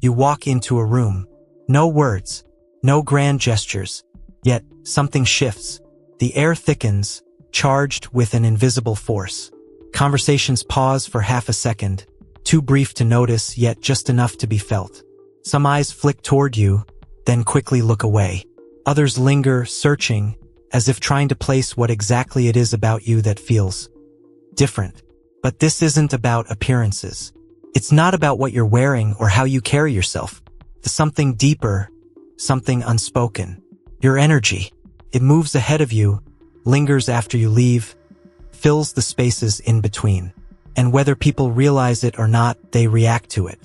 You walk into a room. No words, no grand gestures. Yet, something shifts. The air thickens, charged with an invisible force. Conversations pause for half a second, too brief to notice, yet just enough to be felt. Some eyes flick toward you, then quickly look away. Others linger, searching, as if trying to place what exactly it is about you that feels different. But this isn't about appearances. It's not about what you're wearing or how you carry yourself. There's something deeper, something unspoken. Your energy. It moves ahead of you, lingers after you leave, fills the spaces in between. And whether people realize it or not, they react to it.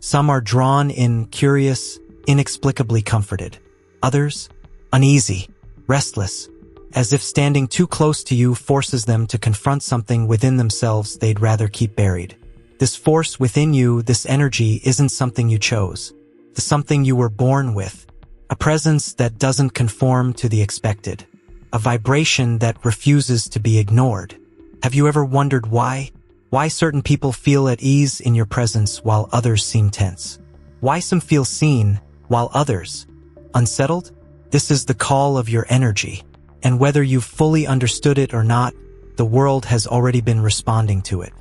Some are drawn in, curious, inexplicably comforted. Others, uneasy, restless, as if standing too close to you forces them to confront something within themselves they'd rather keep buried. This force within you, this energy, isn't something you chose. It's something you were born with. A presence that doesn't conform to the expected. A vibration that refuses to be ignored. Have you ever wondered why? Why certain people feel at ease in your presence while others seem tense? Why some feel seen while others unsettled? This is the call of your energy. And whether you've fully understood it or not, the world has already been responding to it.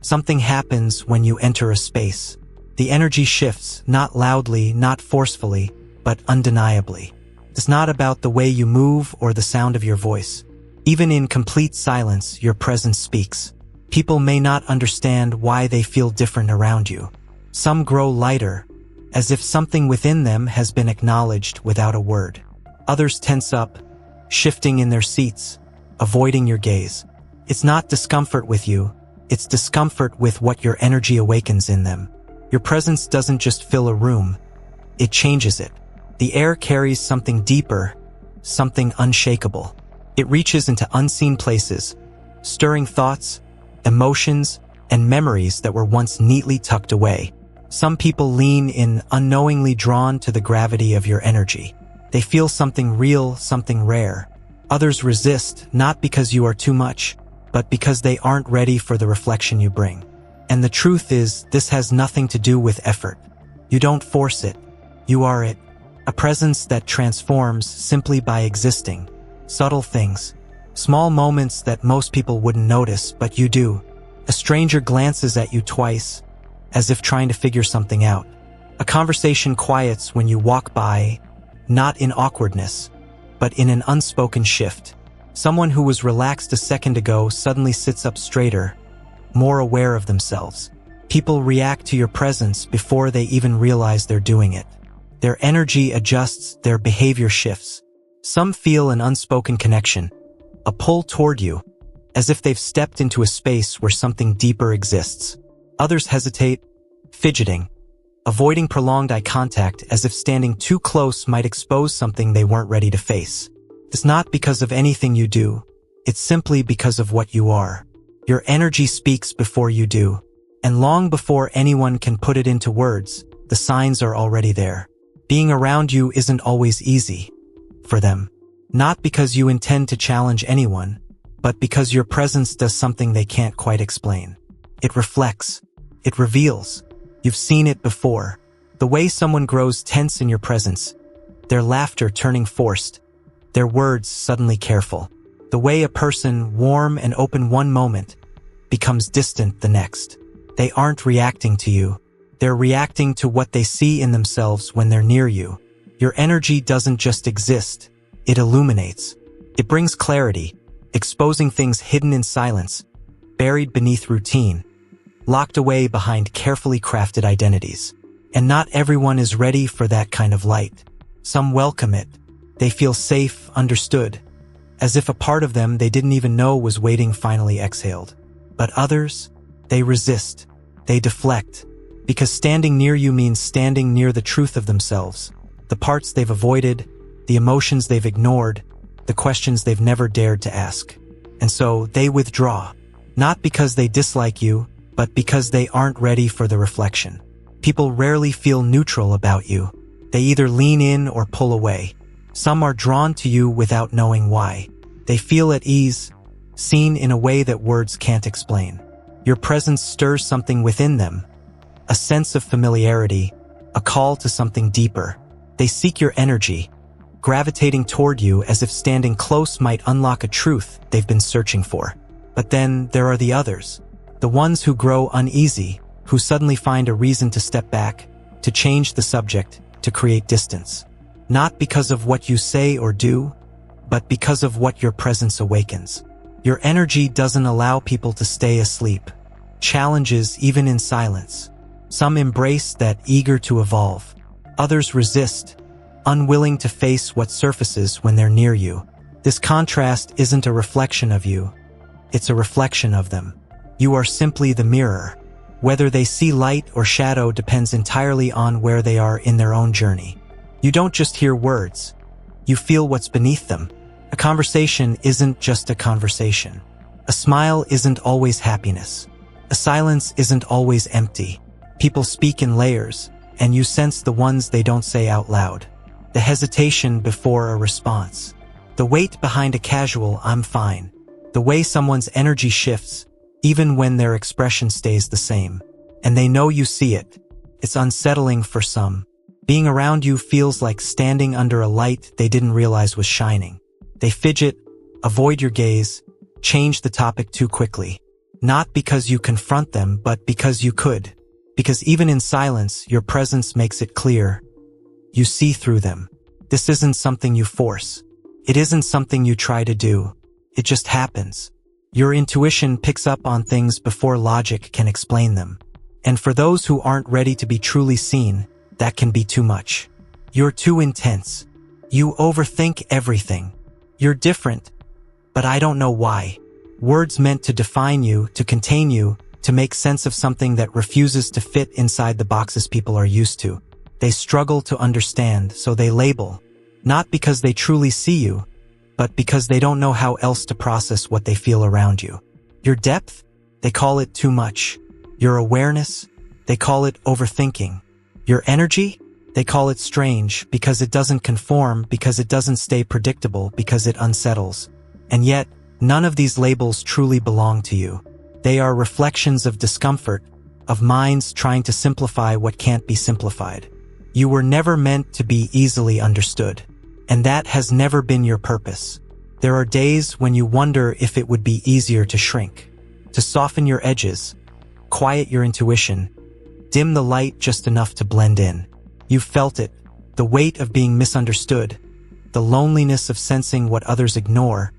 Something happens when you enter a space. The energy shifts, not loudly, not forcefully, but undeniably. It's not about the way you move or the sound of your voice. Even in complete silence, your presence speaks. People may not understand why they feel different around you. Some grow lighter, as if something within them has been acknowledged without a word. Others tense up, shifting in their seats, avoiding your gaze. It's not discomfort with you, it's discomfort with what your energy awakens in them. Your presence doesn't just fill a room, it changes it. The air carries something deeper, something unshakable. It reaches into unseen places, stirring thoughts, emotions, and memories that were once neatly tucked away. Some people lean in, unknowingly drawn to the gravity of your energy. They feel something real, something rare. Others resist, not because you are too much, but because they aren't ready for the reflection you bring. And the truth is, this has nothing to do with effort. You don't force it. You are it. A presence that transforms simply by existing. Subtle things. Small moments that most people wouldn't notice, but you do. A stranger glances at you twice, as if trying to figure something out. A conversation quiets when you walk by, not in awkwardness, but in an unspoken shift. Someone who was relaxed a second ago suddenly sits up straighter, more aware of themselves. People react to your presence before they even realize they're doing it. Their energy adjusts, their behavior shifts. Some feel an unspoken connection, a pull toward you, as if they've stepped into a space where something deeper exists. Others hesitate, fidgeting, avoiding prolonged eye contact as if standing too close might expose something they weren't ready to face. It's not because of anything you do, it's simply because of what you are. Your energy speaks before you do, and long before anyone can put it into words, the signs are already there. Being around you isn't always easy for them. Not because you intend to challenge anyone, but because your presence does something they can't quite explain. It reflects. It reveals. You've seen it before. The way someone grows tense in your presence, their laughter turning forced, their words suddenly careful. The way a person, warm and open one moment, becomes distant the next. They aren't reacting to you. They're reacting to what they see in themselves when they're near you. Your energy doesn't just exist. It illuminates. It brings clarity, exposing things hidden in silence, buried beneath routine, locked away behind carefully crafted identities. And not everyone is ready for that kind of light. Some welcome it. They feel safe, understood, as if a part of them they didn't even know was waiting finally exhaled. But others, they resist. They deflect. Because standing near you means standing near the truth of themselves, the parts they've avoided, the emotions they've ignored, the questions they've never dared to ask. And so they withdraw, not because they dislike you, but because they aren't ready for the reflection. People rarely feel neutral about you. They either lean in or pull away. Some are drawn to you without knowing why. They feel at ease, seen in a way that words can't explain. Your presence stirs something within them, a sense of familiarity, a call to something deeper. They seek your energy, gravitating toward you as if standing close might unlock a truth they've been searching for. But then there are the others, the ones who grow uneasy, who suddenly find a reason to step back, to change the subject, to create distance. Not because of what you say or do, but because of what your presence awakens. Your energy doesn't allow people to stay asleep. Challenges even in silence. Some embrace that, eager to evolve. Others resist, unwilling to face what surfaces when they're near you. This contrast isn't a reflection of you. It's a reflection of them. You are simply the mirror. Whether they see light or shadow depends entirely on where they are in their own journey. You don't just hear words. You feel what's beneath them. A conversation isn't just a conversation. A smile isn't always happiness. A silence isn't always empty. People speak in layers, and you sense the ones they don't say out loud. The hesitation before a response. The weight behind a casual "I'm fine." The way someone's energy shifts, even when their expression stays the same. And they know you see it. It's unsettling for some. Being around you feels like standing under a light they didn't realize was shining. They fidget, avoid your gaze, change the topic too quickly. Not because you confront them, but because you could. Because even in silence, your presence makes it clear. You see through them. This isn't something you force. It isn't something you try to do. It just happens. Your intuition picks up on things before logic can explain them. And for those who aren't ready to be truly seen, that can be too much. You're too intense. You overthink everything. You're different, but I don't know why. Words meant to define you, to contain you, to make sense of something that refuses to fit inside the boxes people are used to. They struggle to understand, so they label. Not because they truly see you, but because they don't know how else to process what they feel around you. Your depth? They call it too much. Your awareness? They call it overthinking. Your energy? They call it strange because it doesn't conform, because it doesn't stay predictable, because it unsettles. And yet, none of these labels truly belong to you. They are reflections of discomfort, of minds trying to simplify what can't be simplified. You were never meant to be easily understood. And that has never been your purpose. There are days when you wonder if it would be easier to shrink, to soften your edges, quiet your intuition, dim the light just enough to blend in. You've felt it, the weight of being misunderstood, the loneliness of sensing what others ignore,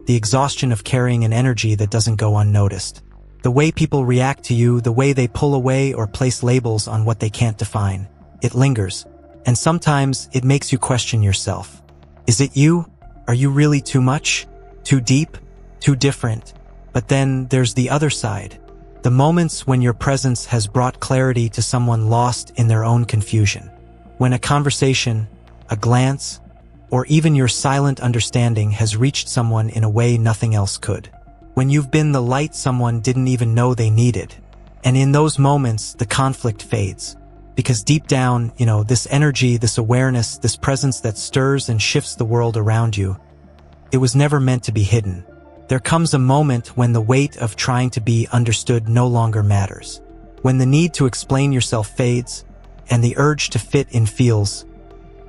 the exhaustion of carrying an energy that doesn't go unnoticed. The way people react to you, the way they pull away or place labels on what they can't define. It lingers, and sometimes it makes you question yourself. Is it you? Are you really too much? Too deep? Too different? But then there's the other side. The moments when your presence has brought clarity to someone lost in their own confusion. When a conversation, a glance, or even your silent understanding has reached someone in a way nothing else could. When you've been the light someone didn't even know they needed. And in those moments, the conflict fades. Because deep down, this energy, this awareness, this presence that stirs and shifts the world around you, it was never meant to be hidden. There comes a moment when the weight of trying to be understood no longer matters. When the need to explain yourself fades, and the urge to fit in feels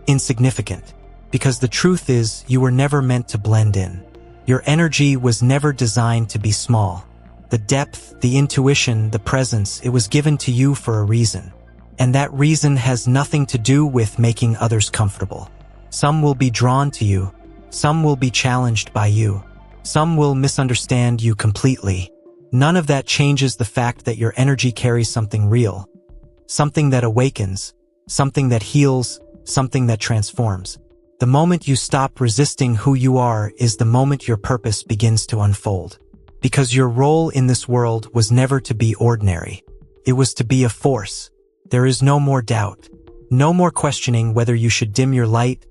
insignificant. Because the truth is, you were never meant to blend in. Your energy was never designed to be small. The depth, the intuition, the presence, it was given to you for a reason. And that reason has nothing to do with making others comfortable. Some will be drawn to you. Some will be challenged by you. Some will misunderstand you completely. None of that changes the fact that your energy carries something real. Something that awakens. Something that heals. Something that transforms. The moment you stop resisting who you are is the moment your purpose begins to unfold. Because your role in this world was never to be ordinary. It was to be a force. There is no more doubt, no more questioning whether you should dim your light,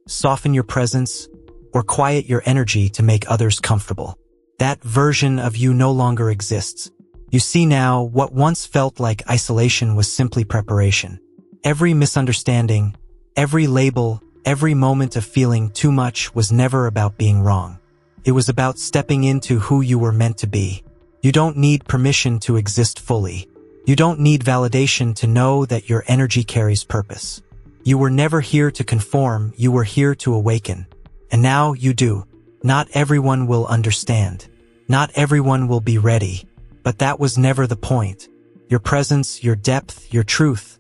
soften your presence, or quiet your energy to make others comfortable. That version of you no longer exists. You see now, what once felt like isolation was simply preparation. Every misunderstanding, every label, every moment of feeling too much was never about being wrong. It was about stepping into who you were meant to be. You don't need permission to exist fully. You don't need validation to know that your energy carries purpose. You were never here to conform, you were here to awaken. And now you do. Not everyone will understand. Not everyone will be ready. But that was never the point. Your presence, your depth, your truth,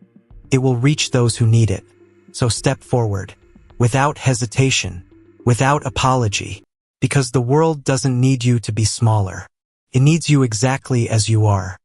it will reach those who need it. So step forward, without hesitation, without apology, because the world doesn't need you to be smaller. It needs you exactly as you are.